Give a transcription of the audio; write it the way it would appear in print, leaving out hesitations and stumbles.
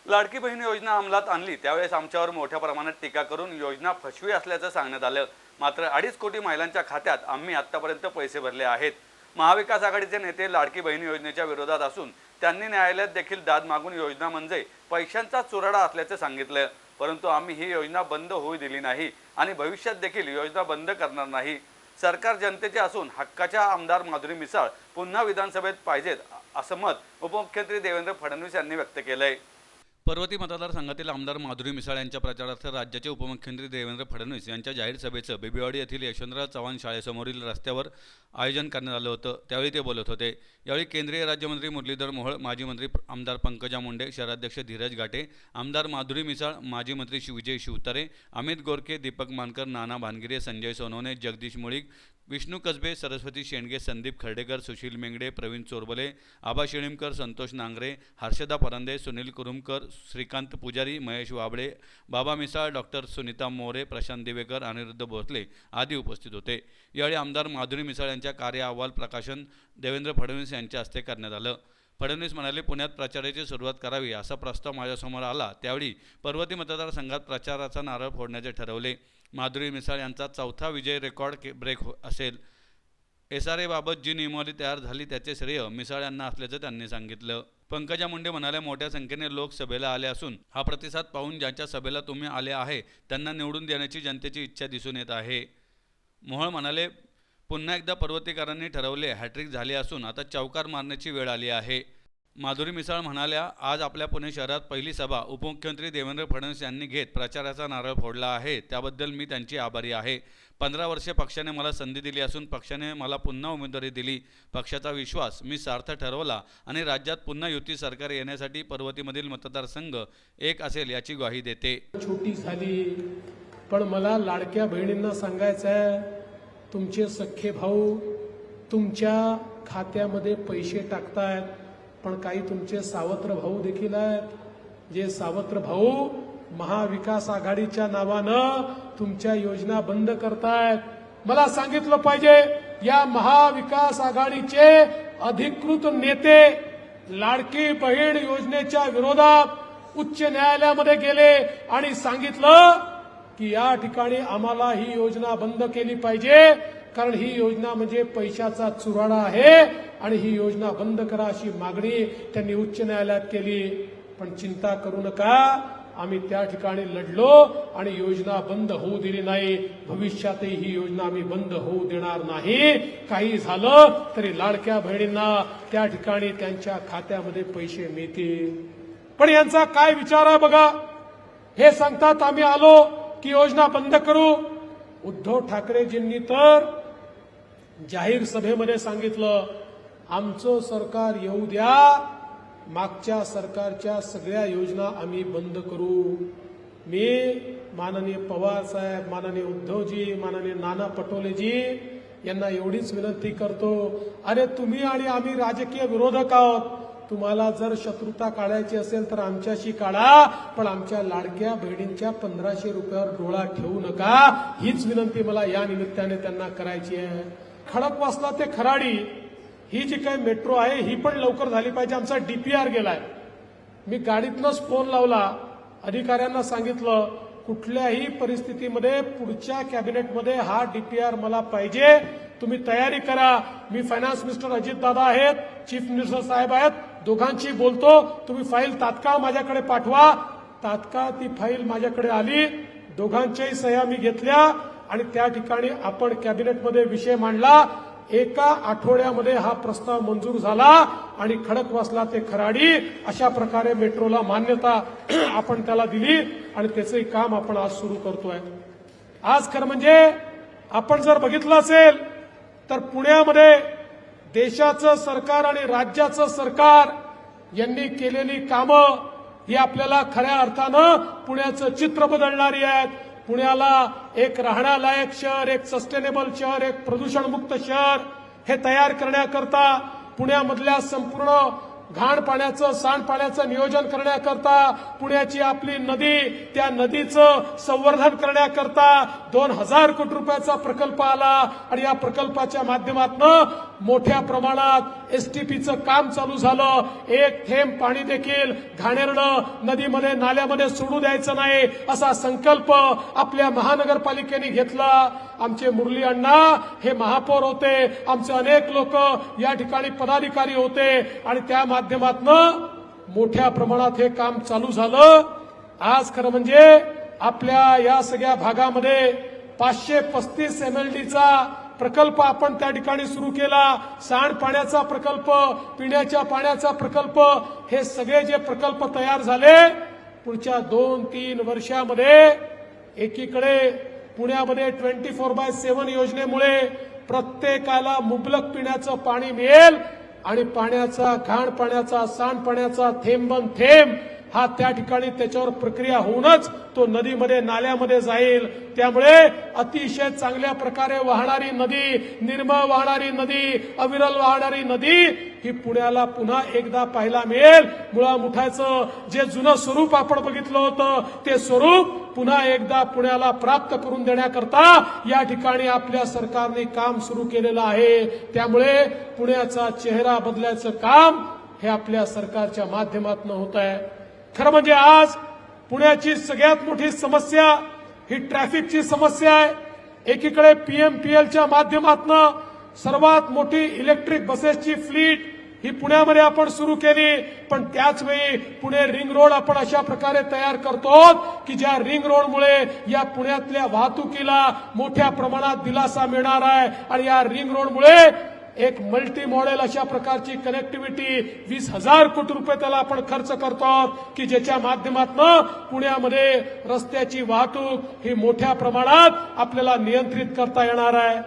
लाडकी बहीण योजना अंमलात आणली त्यावेळेस आमच्यावर मोठ्या प्रमाणात टीका करून योजना फसवी असल्याचं सांगण्यात आलं। मात्र 2.5 कोटी महिलांच्या खात्यात आम्ही आतापर्यंत पैसे भरले आहेत। महाविकास आघाडीचे नेते लाडकी बहीण योजनेच्या विरोधात असून त्यांनी न्यायालयात देखील दाद मागून योजना म्हणजे पैशांचा चुराडा असल्याचं सांगितलं। परंतु आम्ही ही योजना बंद होऊ दिली नाही आणि भविष्यात देखील योजना बंद करणार नाही। सरकार जनतेचे असून हक्काच्या आमदार माधुरी मिसाळ पुन्हा विधानसभेत पाहिजेत असं मत उपमुख्यमंत्री देवेंद्र फडणवीस यांनी व्यक्त केलंय। पर्वती मतदारसंघातील आमदार माधुरी मिसाळ यांच्या प्रचारार्थ राज्याचे उपमुख्यमंत्री देवेंद्र फडणवीस यांच्या जाहीर सभेचं बेबीवाडी येथील यशवंतराव चव्हाण शाळेसमोरील रस्त्यावर आयोजन करण्यात आलं होतं। त्यावेळी ते बोलत होते। यावेळी केंद्रीय राज्यमंत्री मुरलीधर मोहोळ, माजी मंत्री आमदार पंकजा मुंडे, शहराध्यक्ष धीरज घाटे, आमदार माधुरी मिसाळ, माजी मंत्री विजय शिवतारे, अमित गोरखे, दीपक मानकर, नाना भानगिरे, संजय सोनवणे, जगदीश मुळीक, विष्णू कसबे, सरस्वती शेंडगे, संदीप खर्डेकर, सुशील मेंगडे, प्रवीण चोरबले, आबा शिळीमकर, संतोष नांगरे, हर्षदा परंदे, सुनील कुरुमकर, श्रीकांत पुजारी, महेश वाबळे, बाबा मिसाळ, डॉक्टर सुनीता मोरे, प्रशांत दिवेकर, अनिरुद्ध भोसले आदी उपस्थित होते। यावेळी आमदार माधुरी मिसाळ यांच्या कार्य अहवाल प्रकाशन देवेंद्र फडणवीस यांच्या हस्ते करण्यात आलं। फडणवीस म्हणाले, पुण्यात प्रचाराची सुरुवात करावी असा प्रस्ताव माझ्यासमोर आला त्यावेळी पर्वती मतदारसंघात प्रचाराचा नारळ फोडण्याचे ठरवले। माधुरी मिसाळ यांचा 4था विजय रेकॉर्ड ब्रेक असेल। SRA बाबत जी नियमावली तयार झाली त्याचे श्रेय मिसाळ यांना असल्याचं त्यांनी सांगितलं। पंकजा मुंडे म्हणाल्या, मोठ्या संख्येने लोक सभेला आले असून हा प्रतिसाद पाहून ज्यांच्या सभेला तुम्ही आले आहे त्यांना निवडून देण्याची जनतेची इच्छा दिसून येत आहे। मोहोळ म्हणाले, पुन्हा एकदा पर्वतीकरांनी ठरवले, हॅट्रिक झाली असून आता चौकार मारण्याची वेळ आली आहे। माधुरी मिसाळ म्हणाल्या, आज आपल्या पुणे शहरात पहिली सभा उपमुख्यमंत्री देवेंद्र फडणवीस यांनी घेत प्रचाराचा नारळ फोडला आहे, त्याबद्दल मी त्यांची आभारी आहे। 15 वर्षे पक्षाने मला संधी दिली असून पक्षाने मला पुन्हा उमेदवारी दिली। पक्षाचा विश्वास मी सार्थ ठरवला आणि राज्यात पुन्हा युती सरकार येण्यासाठी पर्वतीमधील मतदारसंघ एक असेल याची ग्वाही देते। छोटी झाली पण मला लाडक्या बहिणींना सांगायचं आहे, तुमचे सख्खे भाऊ तुमच्या खात्यामध्ये पैसे टाकतायत, पण काही तुमचे सावत्र भाऊ देखील आहेत जे सावत्र भाऊ महाविकास आघाडीच्या नावानं तुमच्या योजना बंद करतायत। मला सांगितलं पाहिजे, या महाविकास आघाडीचे अधिकृत नेते लाडकी बहीण योजनेच्या विरोधात उच्च न्यायालयामध्ये गेले आणि सांगितलं की या ठिकाणी आम्हाला ही योजना बंद केली पाहिजे, कारण ही योजना म्हणजे पैशाचा चुराडा आहे आणि ही योजना बंद करा अशी मागणी त्यांनी उच्च न्यायालयात केली। पण चिंता करू नका, आम्ही त्या ठिकाणी लढलो आणि योजना बंद होऊ दिली नाही। भविष्यातही ही योजना आम्ही बंद होऊ देणार नाही। काही झालं तरी लाडक्या बहिणींना त्या ठिकाणी त्यांच्या खात्यामध्ये पैसे मिळतील। पण यांचा काय विचार आहे बघा, हे सांगतात आम्ही आलो की योजना बंद करू। उद्धव ठाकरेजींनी तर जाहीर सभेमध्ये सांगितलं, आमचं सरकार येऊ द्या, मागच्या सरकारच्या सगळ्या योजना आम्ही बंद करू। मी माननीय पवार साहेब, माननीय उद्धवजी, माननीय नाना पटोलेजी यांना एवढीच विनंती करतो, अरे तुम्ही आणि आम्ही राजकीय विरोधक आहोत, तुम्हाला जर शत्रुता काढायची असेल तर आमच्याशी काढा, पण आमच्या लाडक्या बहिणींच्या 1500 रुपयावर डोळा ठेवू नका। हीच विनंती मला या निमित्ताने त्यांना करायची आहे। खडकवासला ते खराडी ही जी काही मेट्रो आहे ही पण लवकर झाली पाहिजे। आमचा DPR गेलाय, मी गाडीतनंच फोन लावला, अधिकाऱ्यांना सांगितलं कुठल्याही परिस्थितीमध्ये पुढच्या कॅबिनेटमध्ये हा DPR मला पाहिजे, तुम्ही तयारी करा। मी फायनान्स मिनिस्टर अजितदादा आहेत, चीफ मिनिस्टर साहेब आहेत, दोघांशी बोलतो, तुम्ही फाईल तात्काळ माझ्याकडे पाठवा। तात्काळ ती फाईल माझ्याकडे आली, दोघांच्याही सह्या मी घेतल्या आणि त्या ठिकाणी आपण कॅबिनेटमध्ये विषय मांडला। एका आठवड्यामध्ये हा प्रस्ताव मंजूर झाला आणि खडकवासला ते खराडी अशा प्रकारे मेट्रोला मान्यता आपण त्याला दिली आणि त्याचंही काम आपण आज सुरू करतोय। आज खरं म्हणजे आपण जर बघितलं असेल तर पुण्यामध्ये देशाचं सरकार आणि राज्याचं सरकार यांनी केलेली कामं ही आपल्याला खऱ्या अर्थानं पुण्याचं चित्र बदलणारी आहेत। पुण्याला एक राहण्यालायक शहर, एक सस्टेनेबल शहर, एक प्रदूषणमुक्त शहर हे तयार करण्याकरता, पुण्यामधल्या संपूर्ण घाण पाण्याचं, सांडपाण्याचं नियोजन करण्याकरता, पुण्याची आपली नदी, त्या नदीचं संवर्धन करण्याकरता 2000 कोटी रुपयाचा प्रकल्प आला आणि या प्रकल्पाच्या माध्यमातून मोठ्या प्रमाणात एसटीपीचं काम चालू झालं. एक थेंब पाणी देखील घाणेरडं नदीमध्ये नाल्यामध्ये सोडू द्यायचं नाही असा संकल्प आपल्या महानगरपालिकेने घेतला. आमचे मुरली अण्णा हे महापौर होते, आमचे अनेक लोक या ठिकाणी पदाधिकारी होते आणि त्या माध्यमातून मोठ्या प्रमाणात हे काम चालू झालं. आज खरं म्हणजे आपल्या या सगळ्या भागामध्ये 535 MLDचा प्रकल्प आपण त्या ठिकाणी सुरू केला. सांडपाण्याचा प्रकल्प, पिण्याच्या पाण्याचा प्रकल्प, हे सगळे जे प्रकल्प तयार झाले पुढच्या 2-3 वर्षामध्ये एकीकडे पुण्यामध्ये 24/7 योजनेमुळे प्रत्येकाला मुबलक पिण्याचं पाणी मिळेल आणि पाण्याचा, घाण पाण्याचा, सांडपाण्याचा थेंबन थेंब हा त्या ठिकाणी त्याच्यावर प्रक्रिया होऊनच तो नदीमध्ये नाल्यामध्ये जाईल. त्यामुळे अतिशय चांगल्या प्रकारे वाहणारी नदी, निर्मळ वाहणारी नदी, अविरल वाहणारी नदी ही पुण्याला पुन्हा एकदा पाहायला मिळेल. मुळामुठाचं जे जुनं स्वरूप आपण बघितलं होतं ते स्वरूप पुन्हा एकदा पुण्याला प्राप्त करून देण्याकरता या ठिकाणी आपल्या सरकारने काम सुरू केलेलं आहे. त्यामुळे पुण्याचा चेहरा बदलायचं काम हे आपल्या सरकारच्या माध्यमातून होत आहे. खरं म्हणजे आज पुण्याची सगळ्यात मोठी समस्या ही ट्रॅफिकची समस्या आहे. एकीकडे PMPLच्या माध्यमातून सर्वात मोठी इलेक्ट्रिक बसेसची फ्लीट ही पुण्यामध्ये आपण सुरू केली, पण त्याच वेळी पुणे रिंग रोड आपण अशा प्रकारे तयार करतो की ज्या रिंग रोडमुळे या पुण्यातल्या वाहतुकीला मोठ्या प्रमाणात दिलासा मिळणार आहे आणि या रिंग रोडमुळे एक मल्टी मॉडेल अशा प्रकारची कनेक्टिव्हिटी 20,000 कोटी रुपये त्याला आपण खर्च करतो की ज्याच्या माध्यमातून पुण्यामध्ये रस्त्याची वाहतूक ही मोठ्या प्रमाणात आपल्याला नियंत्रित करता येणार आहे.